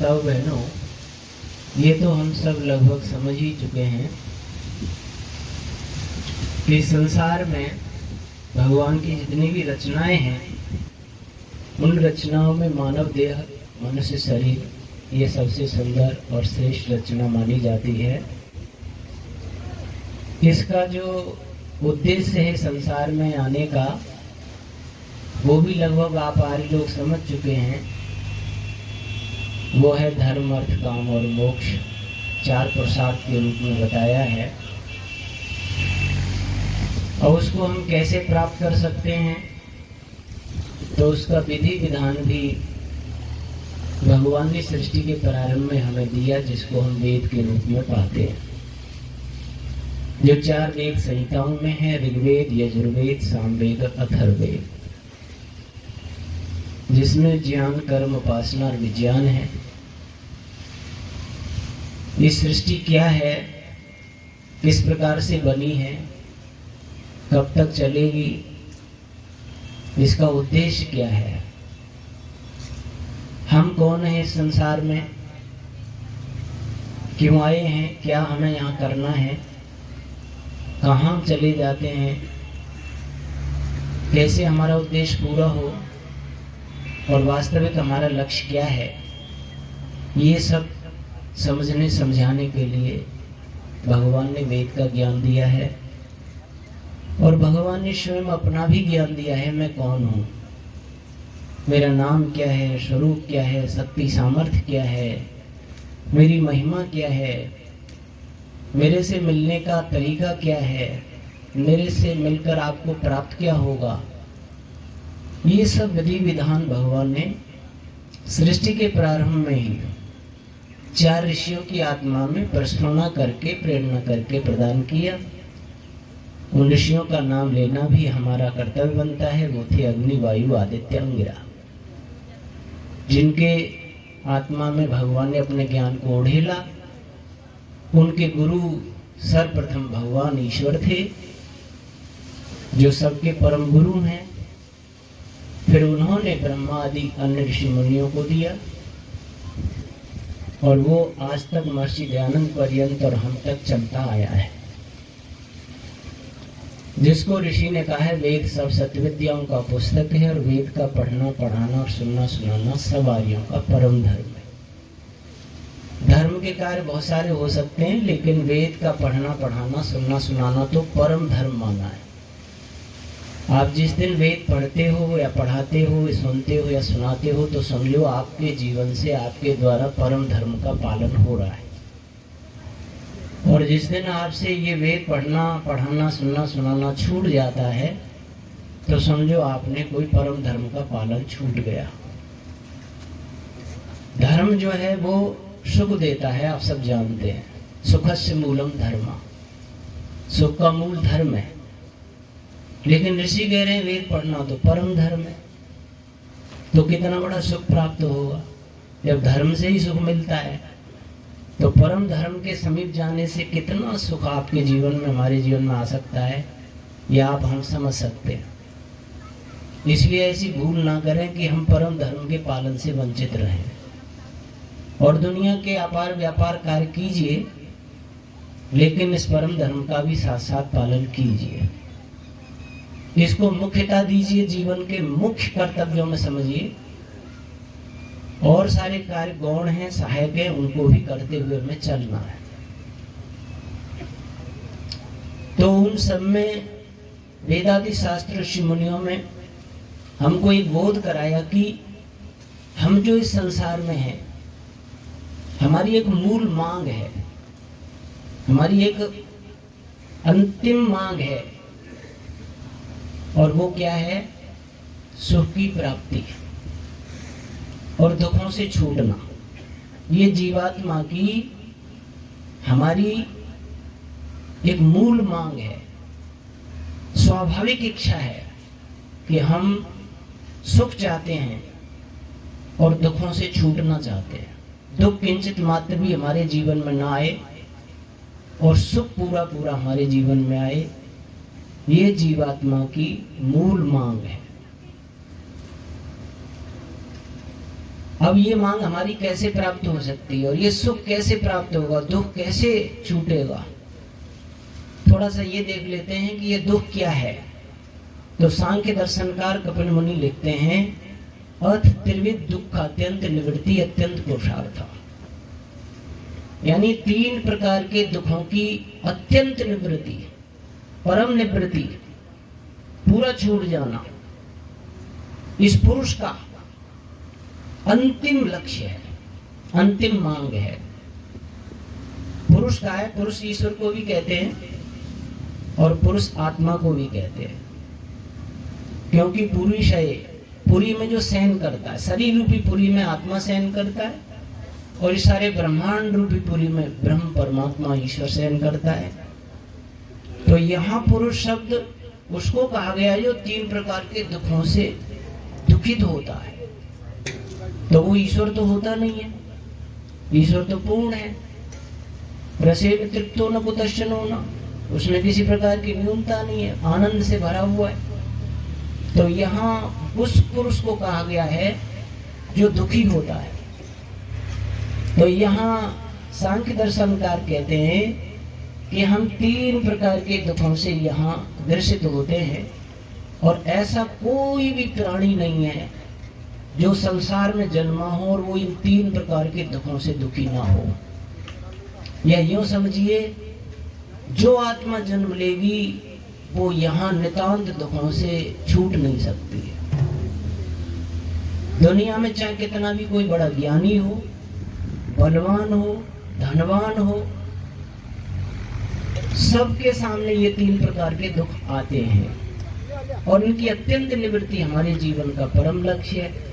माताओं बहनों, ये तो हम सब लगभग समझ ही चुके हैं कि संसार में भगवान की जितनी भी रचनाएं हैं, उन रचनाओं में मानव देह, मनुष्य शरीर, ये सबसे सुंदर और श्रेष्ठ रचना मानी जाती है। इसका जो उद्देश्य है संसार में आने का, वो भी लगभग आप आर्य लोग समझ चुके हैं। वो है धर्म, अर्थ, काम और मोक्ष, 4 पुरुषार्थ के रूप में बताया है। और उसको हम कैसे प्राप्त कर सकते हैं, तो उसका विधि विधान भी भगवान ने सृष्टि के प्रारंभ में हमें दिया, जिसको हम वेद के रूप में पाते हैं। जो 4 वेद संहिताओं में है, ऋग्वेद, यजुर्वेद, सामवेद, अथर्ववेद, जिसमें ज्ञान, कर्म, उपासना और विज्ञान है। ये सृष्टि क्या है, किस प्रकार से बनी है, कब तक चलेगी, इसका उद्देश्य क्या है, हम कौन हैं इस संसार में, क्यों आए हैं, क्या हमें यहाँ करना है, कहाँ हम चले जाते हैं, कैसे हमारा उद्देश्य पूरा हो और वास्तविक हमारा लक्ष्य क्या है, ये सब समझने समझाने के लिए भगवान ने वेद का ज्ञान दिया है। और भगवान ने स्वयं अपना भी ज्ञान दिया है। मैं कौन हूँ, मेरा नाम क्या है, स्वरूप क्या है, शक्ति सामर्थ्य क्या है, मेरी महिमा क्या है, मेरे से मिलने का तरीका क्या है, मेरे से मिलकर आपको प्राप्त क्या होगा, ये सब विधि विधान भगवान ने सृष्टि के प्रारंभ में ही 4 ऋषियों की आत्मा में प्रश्नों करके, प्रेरणा करके प्रदान किया। उन ऋषियों का नाम लेना भी हमारा कर्तव्य बनता है। वो थे अग्नि, वायु, आदित्य, अंगिरा, जिनके आत्मा में भगवान ने अपने ज्ञान को उड़ेला। उनके गुरु सर्वप्रथम भगवान ईश्वर थे, जो सबके परम गुरु हैं। फिर उन्होंने ब्रह्मा आदि अन्य ऋषि मुनियों को दिया, और वो आज तक महर्षि दयानंद पर्यंत और हम तक चलता आया है। जिसको ऋषि ने कहा है वेद सब सत्य विद्याओं का पुस्तक है, और वेद का पढ़ना, पढ़ाना और सुनना, सुनाना सब आर्यों का परम धर्म है। धर्म के कार्य बहुत सारे हो सकते हैं, लेकिन वेद का पढ़ना, पढ़ाना, सुनना, सुनाना तो परम धर्म माना है। आप जिस दिन वेद पढ़ते हो या पढ़ाते हो, सुनते हो या सुनाते हो, तो समझो आपके जीवन से आपके द्वारा परम धर्म का पालन हो रहा है। और जिस दिन आपसे ये वेद पढ़ना, पढ़ाना, सुनना, सुनाना छूट जाता है, तो समझो आपने कोई परम धर्म का पालन छूट गया। धर्म जो है वो सुख देता है, आप सब जानते हैं। सुखस्य मूलम धर्म, सुख का मूल धर्म है। लेकिन ऋषि कह रहे हैं वेद पढ़ना तो परम धर्म है। तो कितना बड़ा सुख प्राप्त होगा जब धर्म से ही सुख मिलता है। तो परम धर्म के समीप जाने से कितना सुख आपके जीवन में, हमारे जीवन में आ सकता है, यह आप हम समझ सकते हैं। इसलिए ऐसी भूल ना करें कि हम परम धर्म के पालन से वंचित रहें। और दुनिया के अपार व्यापार कार्य कीजिए, लेकिन इस परम धर्म का भी साथ साथ पालन कीजिए। इसको मुख्यता दीजिए, जीवन के मुख्य कर्तव्यों में समझिए। और सारे कार्य गौण हैं, सहायक हैं, उनको भी करते हुए हमें चलना है। तो उन सब में वेदादि शास्त्र ऋषि मुनियों में हमको एक बोध कराया कि हम जो इस संसार में हैं, हमारी एक मूल मांग है, हमारी एक अंतिम मांग है। और वो क्या है? सुख की प्राप्ति और दुखों से छूटना। ये जीवात्मा की हमारी एक मूल मांग है, स्वाभाविक इच्छा है कि हम सुख चाहते हैं और दुखों से छूटना चाहते हैं। दुख किंचित मात्र भी हमारे जीवन में ना आए और सुख पूरा पूरा हमारे जीवन में आए, ये जीवात्मा की मूल मांग है। अब ये मांग हमारी कैसे प्राप्त हो सकती है और ये सुख कैसे प्राप्त होगा, दुख कैसे छूटेगा? थोड़ा सा ये देख लेते हैं कि ये दुख क्या है। तो सांख्य दर्शनकार कपिल मुनि लिखते हैं, अथ त्रिविध दुख अत्यंत निवृत्ति अत्यंत पुरुषार्थ। यानी 3 प्रकार के दुखों की अत्यंत निवृत्ति, परम निवृत्ति, पूरा छूट जाना, इस पुरुष का अंतिम लक्ष्य है, अंतिम मांग है। पुरुष का है, पुरुष ईश्वर को भी कहते हैं और पुरुष आत्मा को भी कहते हैं, क्योंकि पुरुष है पुरी में जो शयन करता है, शरीर रूपी पुरी में आत्मा शयन करता है और इस सारे ब्रह्मांड रूपी पुरी में ब्रह्म परमात्मा ईश्वर शयन करता है। तो यहाँ पुरुष शब्द उसको कहा गया जो 3 प्रकार के दुखों से दुखित होता है। तो वो ईश्वर तो होता नहीं है, ईश्वर तो पूर्ण है, रसेन तृप्तो न कुतश्चन होना, उसमें किसी प्रकार की न्यूनता नहीं है, आनंद से भरा हुआ है। तो यहाँ उस पुरुष को कहा गया है जो दुखी होता है। तो यहाँ सांख्य दर्शनकार कहते हैं कि हम 3 प्रकार के दुखों से यहाँ ग्रसित होते हैं और ऐसा कोई भी प्राणी नहीं है जो संसार में जन्मा हो और वो इन 3 प्रकार के दुखों से दुखी ना हो। या यूं समझिए, जो आत्मा जन्म लेगी वो यहाँ नितांत दुखों से छूट नहीं सकती है। दुनिया में चाहे कितना भी कोई बड़ा ज्ञानी हो, बलवान हो, धनवान हो, सबके सामने ये 3 प्रकार के दुख आते हैं और इनकी अत्यंत निवृत्ति हमारे जीवन का परम लक्ष्य है।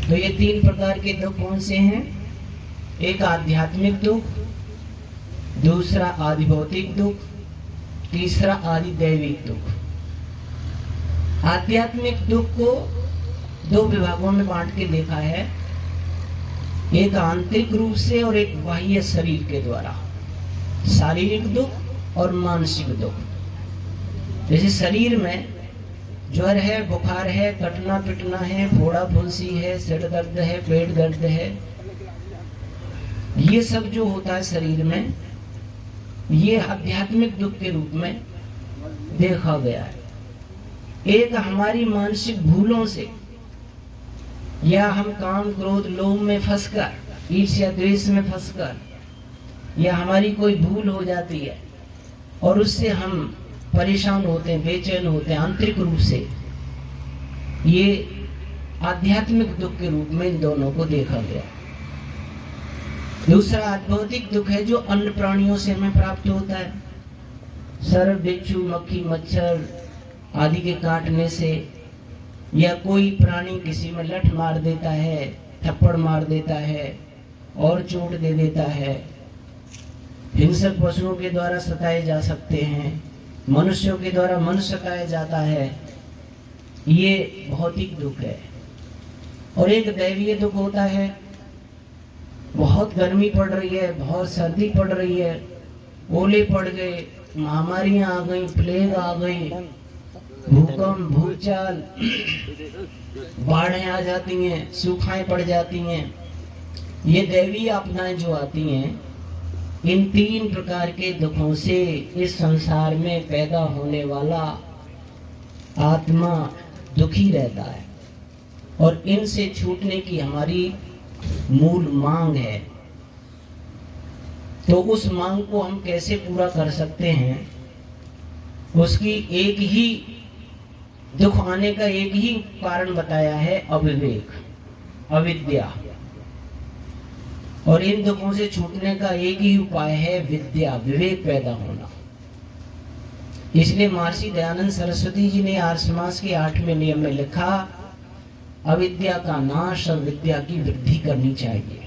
तो ये 3 प्रकार के दुख कौन से हैं? एक आध्यात्मिक दुख, दूसरा आदि भौतिक दुख, तीसरा आदि दैविक दुख। आध्यात्मिक दुख को 2 विभागों में बांट के देखा है, एक आंतरिक रूप से और एक बाह्य शरीर के द्वारा, शारीरिक दुख और मानसिक दुख। जैसे शरीर में ज्वर है, बुखार है, कटना पिटना है, फोड़ा फुंसी है, सिर दर्द है, पेट दर्द है, ये सब जो होता है शरीर में, ये आध्यात्मिक दुख के रूप में देखा गया है। एक हमारी मानसिक भूलों से, या हम काम क्रोध लोभ में फंसकर, ईर्ष्या द्वेष में फंसकर, या हमारी कोई भूल हो जाती है और उससे हम परेशान होते हैं, बेचैन होते हैं आंतरिक रूप से, ये आध्यात्मिक दुख के रूप में इन दोनों को देखा गया। दूसरा भौतिक दुख है जो अन्य प्राणियों से हमें प्राप्त होता है, सर्प, बिच्छू, मक्खी, मच्छर आदि के काटने से, या कोई प्राणी किसी में लठ मार देता है, थप्पड़ मार देता है और चोट दे देता है। हिंसक पशुओं के द्वारा सताए जा सकते हैं, मनुष्यों के द्वारा मनुष्य सताया जाता है, ये भौतिक दुख है। और एक दैवीय दुख होता है, बहुत गर्मी पड़ रही है, बहुत सर्दी पड़ रही है, ओले पड़ गए, महामारियां आ गई, प्लेग आ गई, भूकंप, भूचाल, बाढ़ें आ जाती हैं, सूखाएं पड़ जाती हैं। ये दैवीय आपदाएं जो आती हैं, इन 3 प्रकार के दुखों से इस संसार में पैदा होने वाला आत्मा दुखी रहता है और इनसे छूटने की हमारी मूल मांग है। तो उस मांग को हम कैसे पूरा कर सकते हैं? उसकी एक ही दुख आने का एक ही कारण बताया है, अविवेक, अविद्या। और इन दुखों से छूटने का एक ही उपाय है विद्या, विवेक पैदा होना। इसलिए महर्षि दयानंद सरस्वती जी ने आर्य समाज के 8वें नियम में लिखा, अविद्या का नाश और विद्या की वृद्धि करनी चाहिए।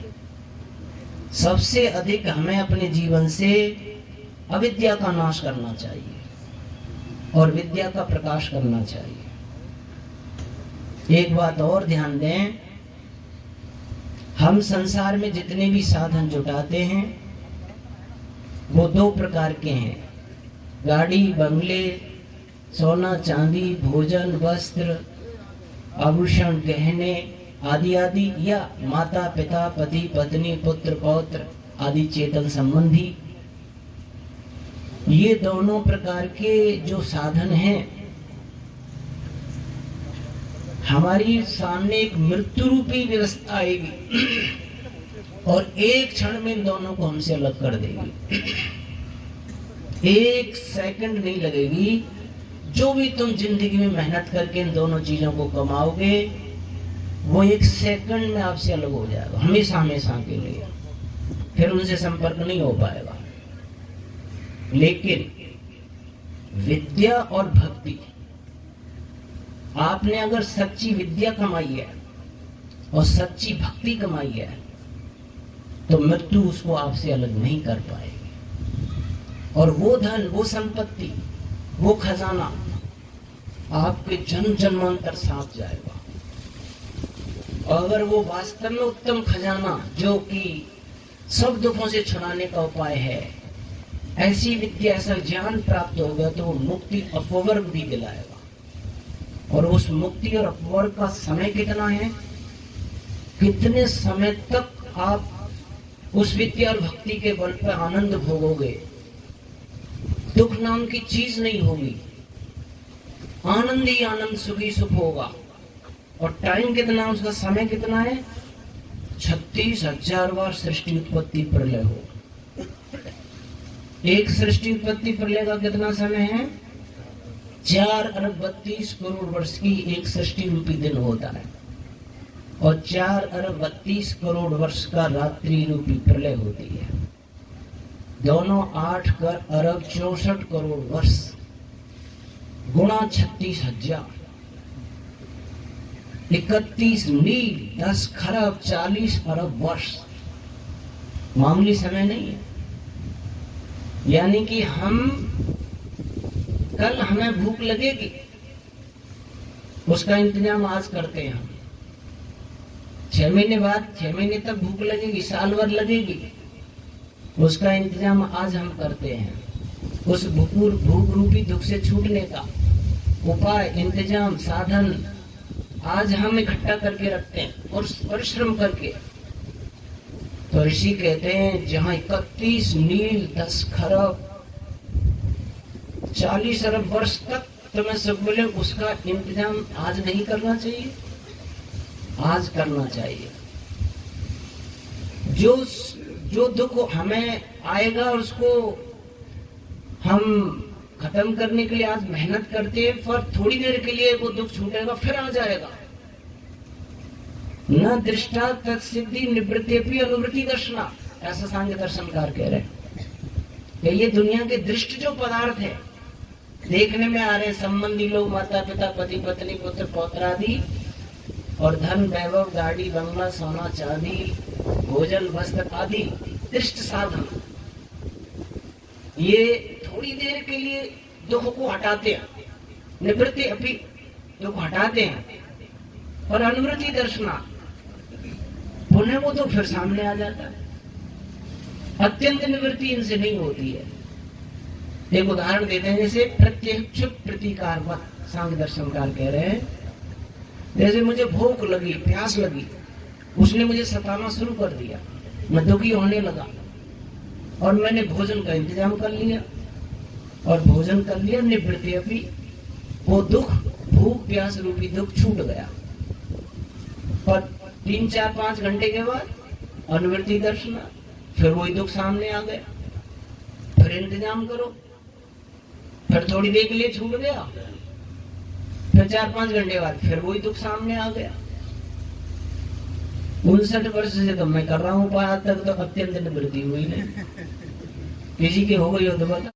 सबसे अधिक हमें अपने जीवन से अविद्या का नाश करना चाहिए और विद्या का प्रकाश करना चाहिए। एक बात और ध्यान दें, हम संसार में जितने भी साधन जुटाते हैं वो 2 प्रकार के हैं, गाड़ी, बंगले, सोना चांदी, भोजन, वस्त्र, आभूषण, गहने, आदि आदि, या माता पिता पति पत्नी पुत्र पौत्र आदि चेतन संबंधी, ये दोनों प्रकार के जो साधन हैं, हमारी सामने एक मृत्यु रूपी व्यवस्था आएगी और एक क्षण में इन दोनों को हमसे अलग कर देगी। एक सेकंड नहीं लगेगी। जो भी तुम जिंदगी में मेहनत करके इन दोनों चीजों को कमाओगे, वो एक सेकंड में आपसे अलग हो जाएगा, हमेशा हमेशा के लिए। फिर उनसे संपर्क नहीं हो पाएगा। लेकिन विद्या और भक्ति, आपने अगर सच्ची विद्या कमाई है और सच्ची भक्ति कमाई है, तो मृत्यु उसको आपसे अलग नहीं कर पाएगी। और वो धन, वो संपत्ति, वो खजाना आपके जन्म जन्मांतर साथ जाएगा। और अगर वो वास्तव में उत्तम खजाना, जो कि सब दुखों से छुड़ाने का उपाय है, ऐसी विद्या, ऐसा ज्ञान प्राप्त हो गया, तो वो मुक्ति अपवर्ग भी दिलाएगा। और उस मुक्ति और अपवर्ग का समय कितना है, कितने समय तक आप उस विद्या और भक्ति के बल पर आनंद भोगोगे। दुख नाम की चीज नहीं होगी, आनंद ही आनंद, सुखी सुख होगा। और टाइम कितना, उसका समय कितना है, 36,000 बार सृष्टि उत्पत्ति प्रलय हो। एक सृष्टि उत्पत्ति प्रलय का कितना समय है, 4 अरब 32 करोड़ वर्ष की एक सृष्टि रूपी दिन होता है। और 4 अरब 32 करोड़ वर्ष का रात्रि रूपी प्रलय होती है। दोनों 8 अरब 64 करोड़ वर्ष गुणा 36,000, 31 मील 10 खरब 40 अरब वर्ष, मामूली समय नहीं है। यानी कि कल हमें भूख लगेगी, उसका इंतजाम आज करते हैं हम। 6 महीने बाद, 6 महीने तक भूख लगेगी, साल भर लगेगी, उसका इंतजाम आज हम करते हैं। उस भूख रूपी दुख से छूटने का उपाय, इंतजाम, साधन आज हम इकट्ठा करके रखते हैं और परिश्रम करके। तो ऋषि कहते हैं, जहां 31 मील 10 खरब 40 अरब वर्ष तक तुम्हें सब बोले, उसका इंतजाम आज नहीं करना चाहिए, आज करना चाहिए। जो दुख हमें आएगा, उसको हम खत्म करने के लिए आज मेहनत करते हैं, पर थोड़ी देर के लिए वो दुख छूटेगा, फिर आ जाएगा। न दृष्टा तत्सिद्धि निवृत्ति अनुवृत्ति दर्शना, ऐसा सांख्य दर्शनकार कह रहे हैं। ये दुनिया के दृष्ट जो पदार्थ है, देखने में आ रहे संबंधी लोग, माता पिता पति पत्नी पुत्र पौत्र आदि, और धन वैभव गाड़ी बंगला सोना चांदी भोजन वस्त्र आदि दृष्ट साधन, ये थोड़ी देर के लिए दुख को हटाते हैं, निवृत्ति अपनी दुख हटाते हैं। और अनुवृत्ति दर्शना, पुनः वो तो फिर सामने आ जाता है। अत्यंत निवृत्ति इनसे नहीं होती है। एक उदाहरण देते हैं, जैसे प्रत्यक्ष प्रतिकारवत, सांख्य दर्शनकार कह रहे हैं, जैसे मुझे भूख लगी, प्यास लगी, उसने मुझे सताना शुरू कर दिया, मैं दुखी होने लगा, और मैंने भोजन का इंतजाम कर लिया, और भोजन कर लिया, निवृत्ति अपनी, वो दुख, भूख प्यास रूपी दुख छूट गया। और 3, 4, 5 घंटे के बाद अनुवृत्ति दर्शन, फिर वही दुख सामने आ गया, फिर इंतजाम करो, फिर थोड़ी देर के लिए छूट गया, फिर 4-5 घंटे बाद फिर वही दुख सामने आ गया। 59 वर्ष से तो मैं कर रहा हूँ, आज तक तो अत्यंत निवृत्ति हुई नहीं। किसी की हो गई हो तो बता।